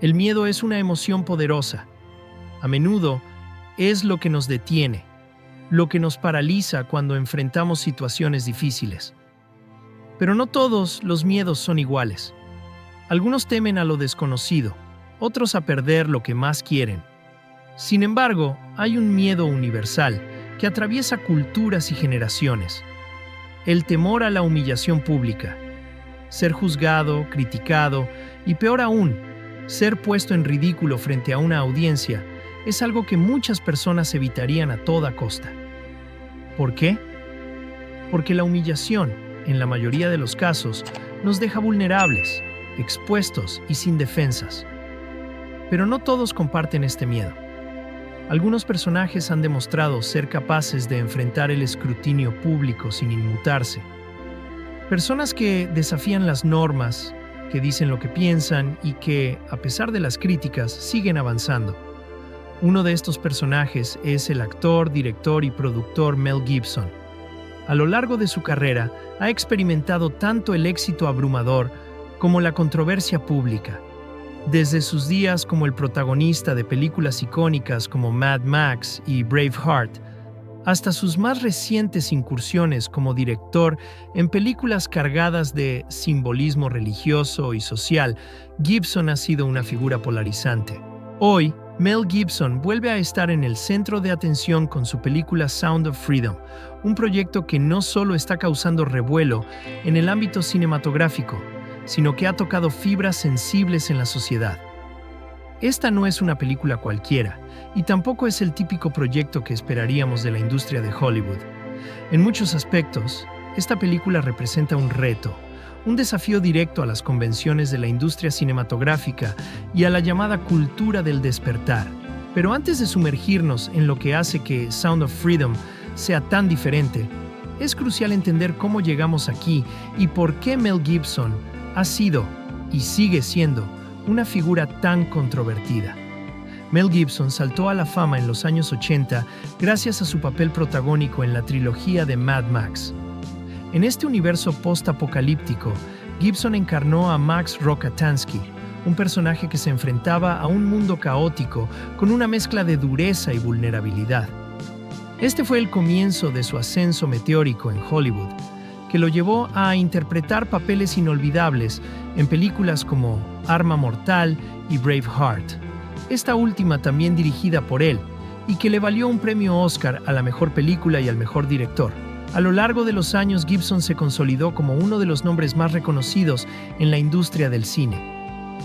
El miedo es una emoción poderosa. A menudo es lo que nos detiene, lo que nos paraliza cuando enfrentamos situaciones difíciles. Pero no todos los miedos son iguales. Algunos temen a lo desconocido, otros a perder lo que más quieren. Sin embargo, hay un miedo universal que atraviesa culturas y generaciones. El temor a la humillación pública. Ser juzgado, criticado y, peor aún, ser puesto en ridículo frente a una audiencia es algo que muchas personas evitarían a toda costa. ¿Por qué? Porque la humillación, en la mayoría de los casos, nos deja vulnerables, expuestos y sin defensas. Pero no todos comparten este miedo. Algunos personajes han demostrado ser capaces de enfrentar el escrutinio público sin inmutarse. Personas que desafían las normas, que dicen lo que piensan y que, a pesar de las críticas, siguen avanzando. Uno de estos personajes es el actor, director y productor Mel Gibson. A lo largo de su carrera, ha experimentado tanto el éxito abrumador como la controversia pública. Desde sus días como el protagonista de películas icónicas como Mad Max y Braveheart, hasta sus más recientes incursiones como director en películas cargadas de simbolismo religioso y social, Gibson ha sido una figura polarizante. Hoy, Mel Gibson vuelve a estar en el centro de atención con su película Sound of Freedom, un proyecto que no solo está causando revuelo en el ámbito cinematográfico, sino que ha tocado fibras sensibles en la sociedad. Esta no es una película cualquiera, y tampoco es el típico proyecto que esperaríamos de la industria de Hollywood. En muchos aspectos, esta película representa un reto, un desafío directo a las convenciones de la industria cinematográfica y a la llamada cultura del despertar. Pero antes de sumergirnos en lo que hace que Sound of Freedom sea tan diferente, es crucial entender cómo llegamos aquí y por qué Mel Gibson ha sido y sigue siendo una figura tan controvertida. Mel Gibson saltó a la fama en los años 80 gracias a su papel protagónico en la trilogía de Mad Max. En este universo post-apocalíptico, Gibson encarnó a Max Rokatansky, un personaje que se enfrentaba a un mundo caótico con una mezcla de dureza y vulnerabilidad. Este fue el comienzo de su ascenso meteórico en Hollywood, que lo llevó a interpretar papeles inolvidables en películas como Arma Mortal y Braveheart, esta última también dirigida por él, y que le valió un premio Oscar a la mejor película y al mejor director. A lo largo de los años, Gibson se consolidó como uno de los nombres más reconocidos en la industria del cine.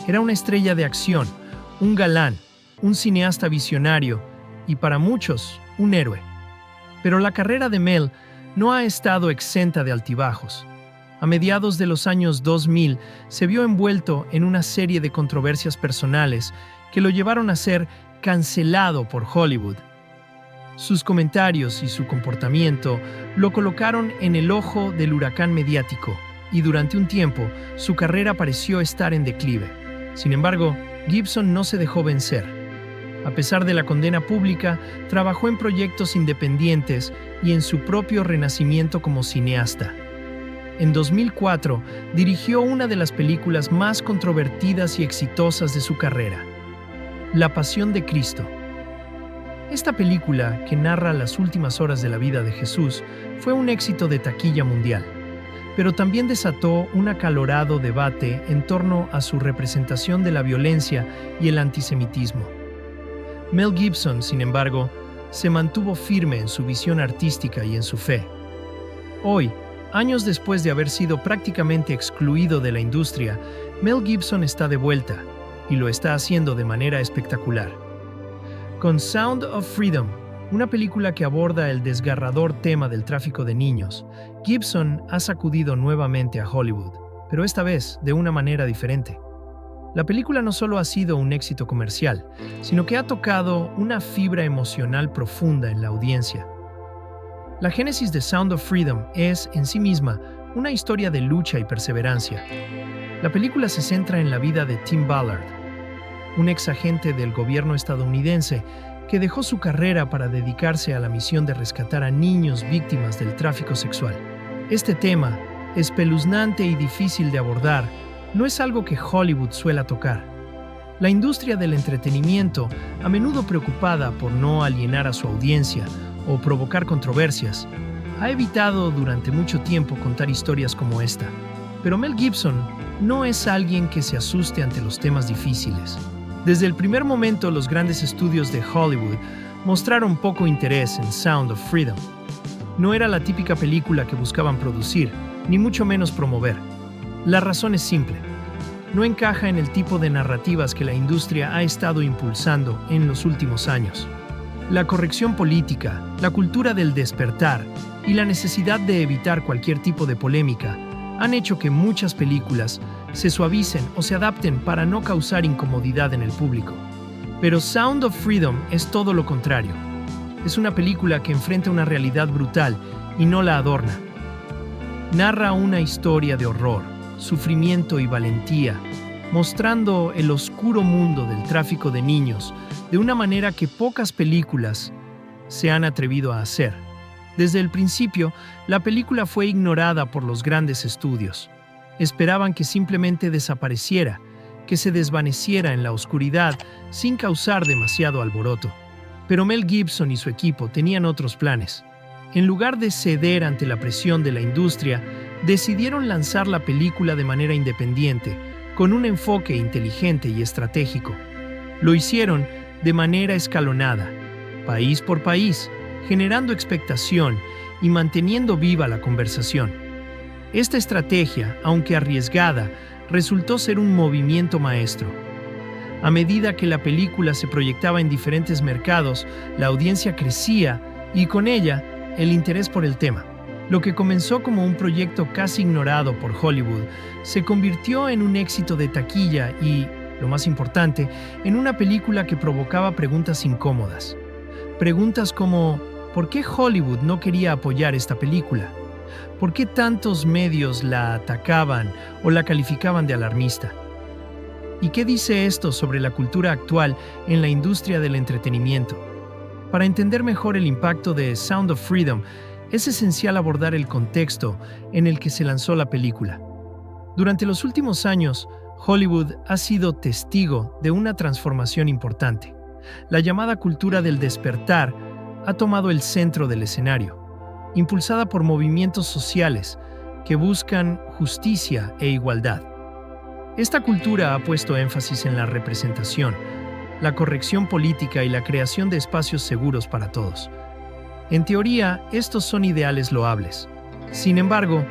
Era una estrella de acción, un galán, un cineasta visionario y, para muchos, un héroe. Pero la carrera de Mel no ha estado exenta de altibajos. A mediados de los años 2000 se vio envuelto en una serie de controversias personales que lo llevaron a ser cancelado por Hollywood. Sus comentarios y su comportamiento lo colocaron en el ojo del huracán mediático y durante un tiempo su carrera pareció estar en declive. Sin embargo, Gibson no se dejó vencer. A pesar de la condena pública, trabajó en proyectos independientes y en su propio renacimiento como cineasta. En 2004, dirigió una de las películas más controvertidas y exitosas de su carrera, La Pasión de Cristo. Esta película, que narra las últimas horas de la vida de Jesús, fue un éxito de taquilla mundial, pero también desató un acalorado debate en torno a su representación de la violencia y el antisemitismo. Mel Gibson, sin embargo, se mantuvo firme en su visión artística y en su fe. Hoy, años después de haber sido prácticamente excluido de la industria, Mel Gibson está de vuelta, y lo está haciendo de manera espectacular. Con Sound of Freedom, una película que aborda el desgarrador tema del tráfico de niños, Gibson ha sacudido nuevamente a Hollywood, pero esta vez de una manera diferente. La película no solo ha sido un éxito comercial, sino que ha tocado una fibra emocional profunda en la audiencia. La génesis de Sound of Freedom es, en sí misma, una historia de lucha y perseverancia. La película se centra en la vida de Tim Ballard, un ex agente del gobierno estadounidense que dejó su carrera para dedicarse a la misión de rescatar a niños víctimas del tráfico sexual. Este tema, espeluznante y difícil de abordar, no es algo que Hollywood suela tocar. La industria del entretenimiento, a menudo preocupada por no alienar a su audiencia o provocar controversias, ha evitado durante mucho tiempo contar historias como esta. Pero Mel Gibson no es alguien que se asuste ante los temas difíciles. Desde el primer momento, los grandes estudios de Hollywood mostraron poco interés en Sound of Freedom. No era la típica película que buscaban producir, ni mucho menos promover. La razón es simple. No encaja en el tipo de narrativas que la industria ha estado impulsando en los últimos años. La corrección política, la cultura del despertar y la necesidad de evitar cualquier tipo de polémica han hecho que muchas películas se suavicen o se adapten para no causar incomodidad en el público. Pero Sound of Freedom es todo lo contrario. Es una película que enfrenta una realidad brutal y no la adorna. Narra una historia de horror, sufrimiento y valentía, mostrando el oscuro mundo del tráfico de niños de una manera que pocas películas se han atrevido a hacer. Desde el principio, la película fue ignorada por los grandes estudios. Esperaban que simplemente desapareciera, que se desvaneciera en la oscuridad sin causar demasiado alboroto. Pero Mel Gibson y su equipo tenían otros planes. En lugar de ceder ante la presión de la industria, decidieron lanzar la película de manera independiente, con un enfoque inteligente y estratégico. Lo hicieron de manera escalonada, país por país, generando expectación y manteniendo viva la conversación. Esta estrategia, aunque arriesgada, resultó ser un movimiento maestro. A medida que la película se proyectaba en diferentes mercados, la audiencia crecía y con ella el interés por el tema. Lo que comenzó como un proyecto casi ignorado por Hollywood se convirtió en un éxito de taquilla y, lo más importante, en una película que provocaba preguntas incómodas. Preguntas como, ¿por qué Hollywood no quería apoyar esta película? ¿Por qué tantos medios la atacaban o la calificaban de alarmista? ¿Y qué dice esto sobre la cultura actual en la industria del entretenimiento? Para entender mejor el impacto de Sound of Freedom, es esencial abordar el contexto en el que se lanzó la película. Durante los últimos años, Hollywood ha sido testigo de una transformación importante. La llamada cultura del despertar ha tomado el centro del escenario, impulsada por movimientos sociales que buscan justicia e igualdad. Esta cultura ha puesto énfasis en la representación, la corrección política y la creación de espacios seguros para todos. En teoría, estos son ideales loables. Sin embargo,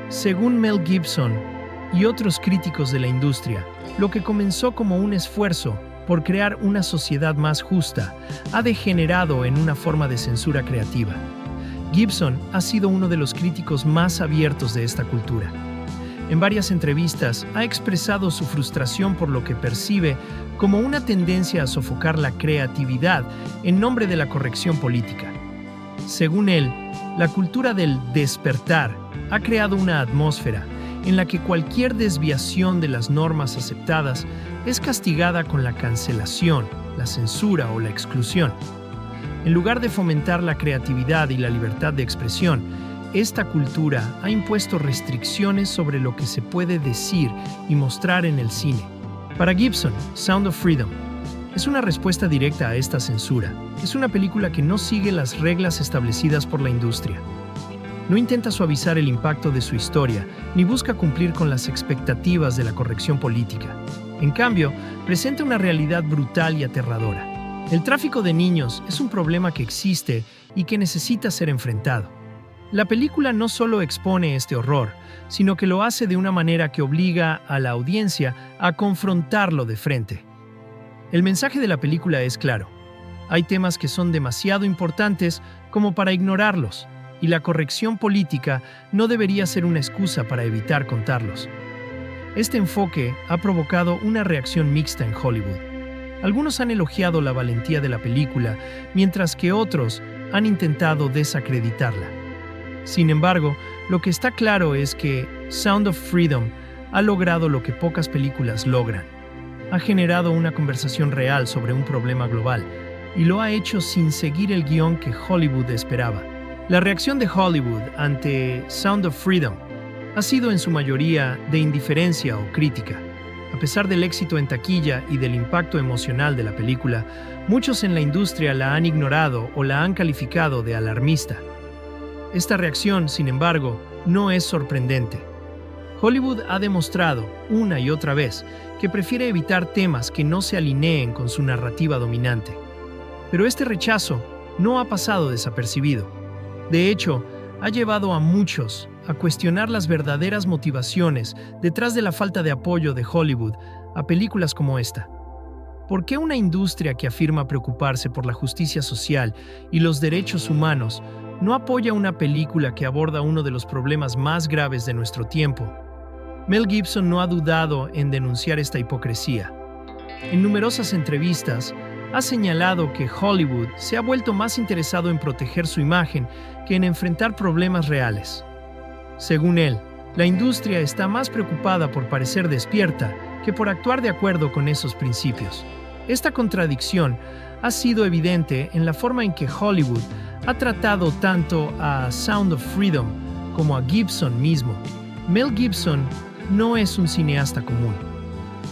según Mel Gibson y otros críticos de la industria, lo que comenzó como un esfuerzo por crear una sociedad más justa ha degenerado en una forma de censura creativa. Gibson ha sido uno de los críticos más abiertos de esta cultura. En varias entrevistas ha expresado su frustración por lo que percibe como una tendencia a sofocar la creatividad en nombre de la corrección política. Según él, la cultura del despertar ha creado una atmósfera en la que cualquier desviación de las normas aceptadas es castigada con la cancelación, la censura o la exclusión. En lugar de fomentar la creatividad y la libertad de expresión, esta cultura ha impuesto restricciones sobre lo que se puede decir y mostrar en el cine. Para Gibson, Sound of Freedom es una respuesta directa a esta censura. Es una película que no sigue las reglas establecidas por la industria. No intenta suavizar el impacto de su historia, ni busca cumplir con las expectativas de la corrección política. En cambio, presenta una realidad brutal y aterradora. El tráfico de niños es un problema que existe y que necesita ser enfrentado. La película no solo expone este horror, sino que lo hace de una manera que obliga a la audiencia a confrontarlo de frente. El mensaje de la película es claro. Hay temas que son demasiado importantes como para ignorarlos, y la corrección política no debería ser una excusa para evitar contarlos. Este enfoque ha provocado una reacción mixta en Hollywood. Algunos han elogiado la valentía de la película, mientras que otros han intentado desacreditarla. Sin embargo, lo que está claro es que Sound of Freedom ha logrado lo que pocas películas logran. Ha generado una conversación real sobre un problema global, y lo ha hecho sin seguir el guión que Hollywood esperaba. La reacción de Hollywood ante Sound of Freedom ha sido en su mayoría de indiferencia o crítica. A pesar del éxito en taquilla y del impacto emocional de la película, muchos en la industria la han ignorado o la han calificado de alarmista. Esta reacción, sin embargo, no es sorprendente. Hollywood ha demostrado, una y otra vez, que prefiere evitar temas que no se alineen con su narrativa dominante. Pero este rechazo no ha pasado desapercibido. De hecho, ha llevado a muchos a cuestionar las verdaderas motivaciones detrás de la falta de apoyo de Hollywood a películas como esta. ¿Por qué una industria que afirma preocuparse por la justicia social y los derechos humanos no apoya una película que aborda uno de los problemas más graves de nuestro tiempo? Mel Gibson no ha dudado en denunciar esta hipocresía. En numerosas entrevistas, ha señalado que Hollywood se ha vuelto más interesado en proteger su imagen que en enfrentar problemas reales. Según él, la industria está más preocupada por parecer despierta que por actuar de acuerdo con esos principios. Esta contradicción ha sido evidente en la forma en que Hollywood ha tratado tanto a Sound of Freedom como a Gibson mismo. Mel Gibson no es un cineasta común.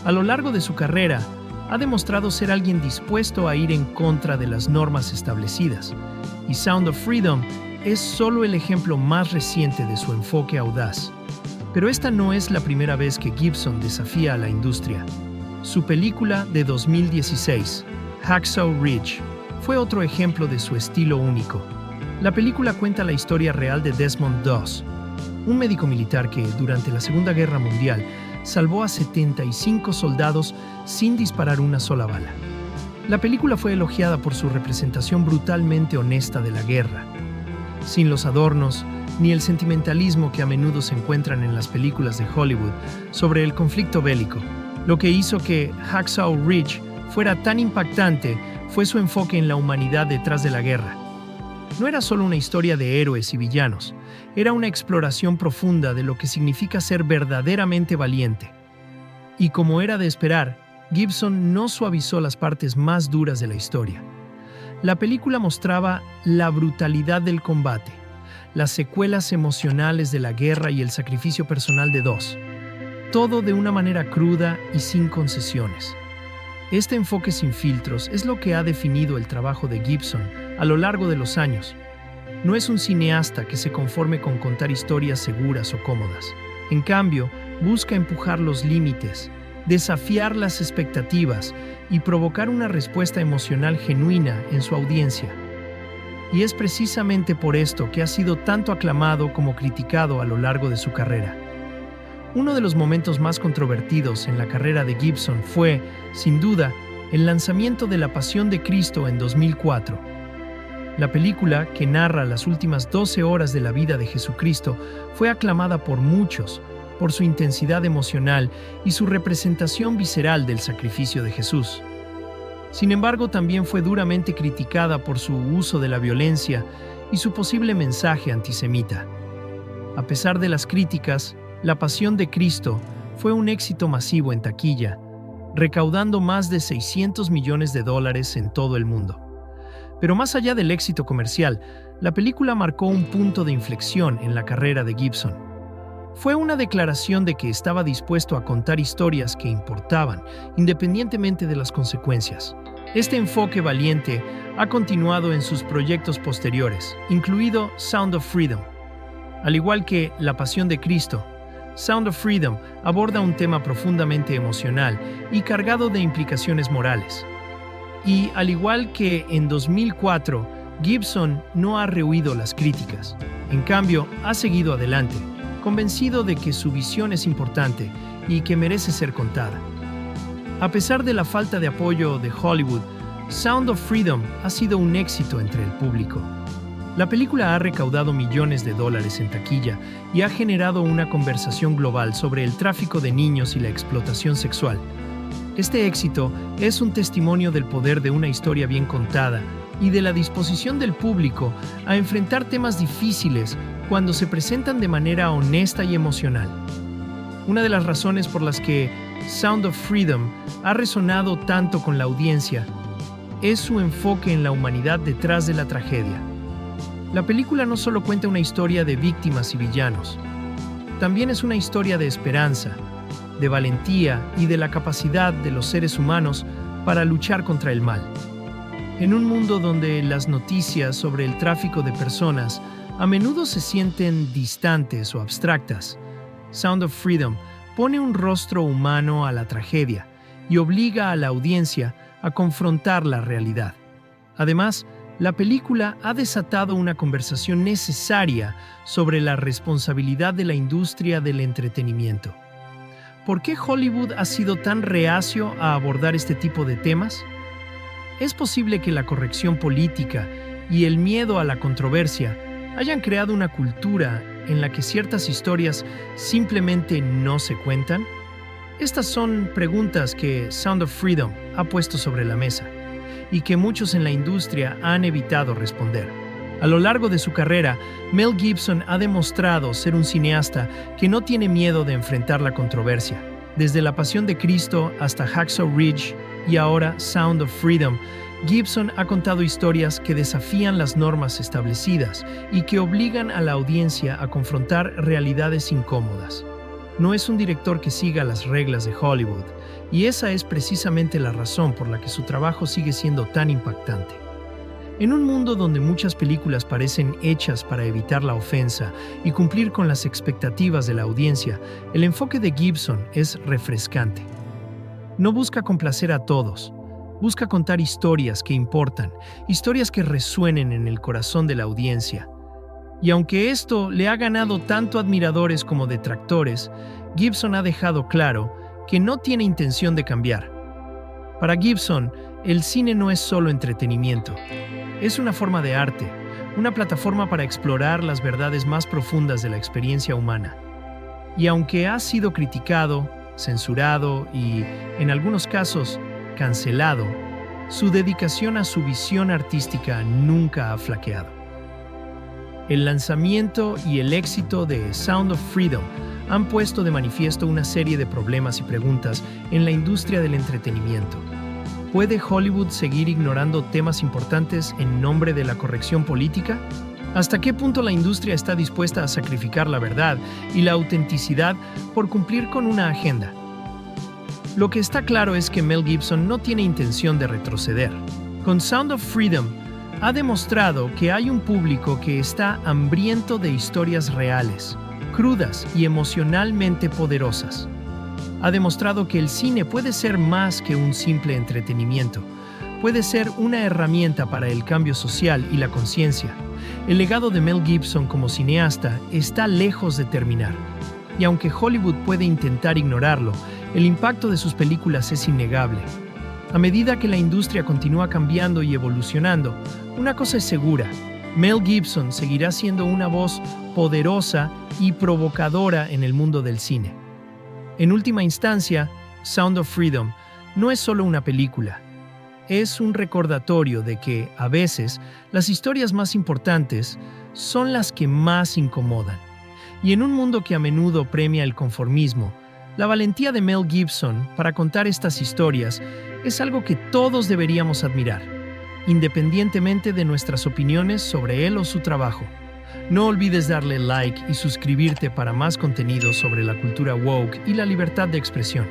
A lo largo de su carrera, ha demostrado ser alguien dispuesto a ir en contra de las normas establecidas, y Sound of Freedom es solo el ejemplo más reciente de su enfoque audaz. Pero esta no es la primera vez que Gibson desafía a la industria. Su película de 2016, Hacksaw Ridge, fue otro ejemplo de su estilo único. La película cuenta la historia real de Desmond Doss, un médico militar que, durante la Segunda Guerra Mundial, salvó a 75 soldados sin disparar una sola bala. La película fue elogiada por su representación brutalmente honesta de la guerra, sin los adornos ni el sentimentalismo que a menudo se encuentran en las películas de Hollywood sobre el conflicto bélico. Lo que hizo que Hacksaw Ridge fuera tan impactante fue su enfoque en la humanidad detrás de la guerra. No era solo una historia de héroes y villanos, era una exploración profunda de lo que significa ser verdaderamente valiente. Y como era de esperar, Gibson no suavizó las partes más duras de la historia. La película mostraba la brutalidad del combate, las secuelas emocionales de la guerra y el sacrificio personal de Doss. Todo de una manera cruda y sin concesiones. Este enfoque sin filtros es lo que ha definido el trabajo de Gibson a lo largo de los años. No es un cineasta que se conforme con contar historias seguras o cómodas. En cambio, busca empujar los límites, desafiar las expectativas y provocar una respuesta emocional genuina en su audiencia. Y es precisamente por esto que ha sido tanto aclamado como criticado a lo largo de su carrera. Uno de los momentos más controvertidos en la carrera de Gibson fue, sin duda, el lanzamiento de La Pasión de Cristo en 2004. La película, que narra las últimas 12 horas de la vida de Jesucristo, fue aclamada por muchos por su intensidad emocional y su representación visceral del sacrificio de Jesús. Sin embargo, también fue duramente criticada por su uso de la violencia y su posible mensaje antisemita. A pesar de las críticas, La Pasión de Cristo fue un éxito masivo en taquilla, recaudando más de $600 millones en todo el mundo. Pero más allá del éxito comercial, la película marcó un punto de inflexión en la carrera de Gibson. Fue una declaración de que estaba dispuesto a contar historias que importaban, independientemente de las consecuencias. Este enfoque valiente ha continuado en sus proyectos posteriores, incluido Sound of Freedom. Al igual que La Pasión de Cristo, Sound of Freedom aborda un tema profundamente emocional y cargado de implicaciones morales. Y al igual que en 2004, Gibson no ha rehuido las críticas. En cambio, ha seguido adelante, convencido de que su visión es importante y que merece ser contada. A pesar de la falta de apoyo de Hollywood, Sound of Freedom ha sido un éxito entre el público. La película ha recaudado millones de dólares en taquilla y ha generado una conversación global sobre el tráfico de niños y la explotación sexual. Este éxito es un testimonio del poder de una historia bien contada y de la disposición del público a enfrentar temas difíciles cuando se presentan de manera honesta y emocional. Una de las razones por las que Sound of Freedom ha resonado tanto con la audiencia es su enfoque en la humanidad detrás de la tragedia. La película no solo cuenta una historia de víctimas y villanos, también es una historia de esperanza, de valentía y de la capacidad de los seres humanos para luchar contra el mal. En un mundo donde las noticias sobre el tráfico de personas a menudo se sienten distantes o abstractas, Sound of Freedom pone un rostro humano a la tragedia y obliga a la audiencia a confrontar la realidad. Además, la película ha desatado una conversación necesaria sobre la responsabilidad de la industria del entretenimiento. ¿Por qué Hollywood ha sido tan reacio a abordar este tipo de temas? Es posible que la corrección política y el miedo a la controversia hayan creado una cultura en la que ciertas historias simplemente no se cuentan. Estas son preguntas que Sound of Freedom ha puesto sobre la mesa y que muchos en la industria han evitado responder. A lo largo de su carrera, Mel Gibson ha demostrado ser un cineasta que no tiene miedo de enfrentar la controversia. Desde La Pasión de Cristo hasta Hacksaw Ridge y ahora Sound of Freedom, Gibson ha contado historias que desafían las normas establecidas y que obligan a la audiencia a confrontar realidades incómodas. No es un director que siga las reglas de Hollywood, y esa es precisamente la razón por la que su trabajo sigue siendo tan impactante. En un mundo donde muchas películas parecen hechas para evitar la ofensa y cumplir con las expectativas de la audiencia, el enfoque de Gibson es refrescante. No busca complacer a todos, busca contar historias que importan, historias que resuenen en el corazón de la audiencia. Y aunque esto le ha ganado tanto admiradores como detractores, Gibson ha dejado claro que no tiene intención de cambiar. Para Gibson, el cine no es solo entretenimiento. Es una forma de arte, una plataforma para explorar las verdades más profundas de la experiencia humana. Y aunque ha sido criticado, censurado y, en algunos casos, cancelado, su dedicación a su visión artística nunca ha flaqueado. El lanzamiento y el éxito de Sound of Freedom han puesto de manifiesto una serie de problemas y preguntas en la industria del entretenimiento. ¿Puede Hollywood seguir ignorando temas importantes en nombre de la corrección política? ¿Hasta qué punto la industria está dispuesta a sacrificar la verdad y la autenticidad por cumplir con una agenda? Lo que está claro es que Mel Gibson no tiene intención de retroceder. Con Sound of Freedom, ha demostrado que hay un público que está hambriento de historias reales, crudas y emocionalmente poderosas. Ha demostrado que el cine puede ser más que un simple entretenimiento. Puede ser una herramienta para el cambio social y la conciencia. El legado de Mel Gibson como cineasta está lejos de terminar. Y aunque Hollywood puede intentar ignorarlo, el impacto de sus películas es innegable. A medida que la industria continúa cambiando y evolucionando, una cosa es segura: Mel Gibson seguirá siendo una voz poderosa y provocadora en el mundo del cine. En última instancia, Sound of Freedom no es solo una película. Es un recordatorio de que, a veces, las historias más importantes son las que más incomodan. Y en un mundo que a menudo premia el conformismo, la valentía de Mel Gibson para contar estas historias es algo que todos deberíamos admirar, independientemente de nuestras opiniones sobre él o su trabajo. No olvides darle like y suscribirte para más contenido sobre la cultura woke y la libertad de expresión.